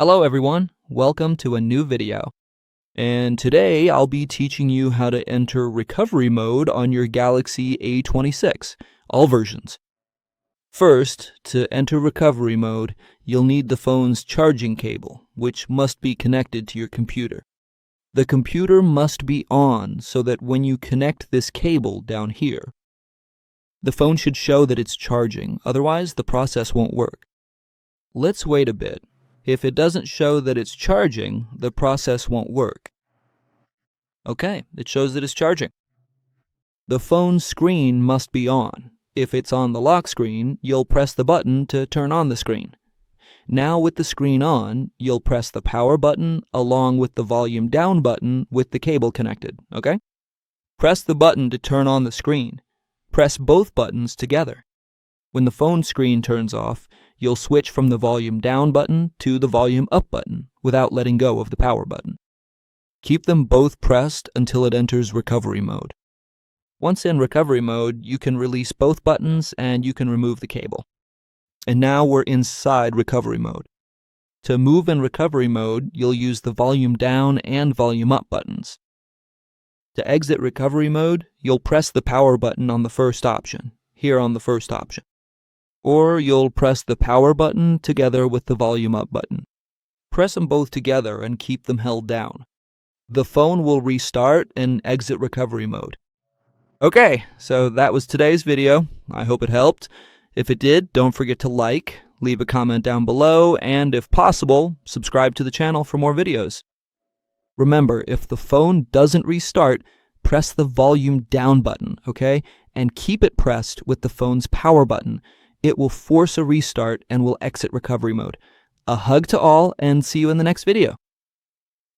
Hello everyone, welcome to a new video. And today I'll be teaching you how to enter recovery mode on your Galaxy A26, all versions. First, to enter recovery mode, you'll need the phone's charging cable, which must be connected to your computer. The computer must be on so that when you connect this cable down here, the phone should show that it's charging, otherwise the process won't work. Let's wait a bit. If it doesn't show that it's charging, the process won't work. Okay, it shows that it's charging. The phone screen must be on. If it's on the lock screen, you'll press the button to turn on the screen. Now with the screen on, you'll press the power button along with the volume down button with the cable connected, okay? Press the button to turn on the screen. Press both buttons together. When the phone screen turns off, you'll switch from the volume down button to the volume up button without letting go of the power button. Keep them both pressed until it enters recovery mode. Once in recovery mode, you can release both buttons and you can remove the cable. And now we're inside recovery mode. To move in recovery mode, you'll use the volume down and volume up buttons. To exit recovery mode, you'll press the power button on the first option, here on the first option. Or you'll press the power button together with the volume up button. Press them both together and keep them held down. The phone will restart and exit recovery mode. Okay, so that was today's video. I hope it helped. If it did, don't forget to like, leave a comment down below, and if possible, subscribe to the channel for more videos. Remember, if the phone doesn't restart, press the volume down button, okay? And keep it pressed with the phone's power button. It will force a restart and will exit recovery mode. A hug to all and see you in the next video.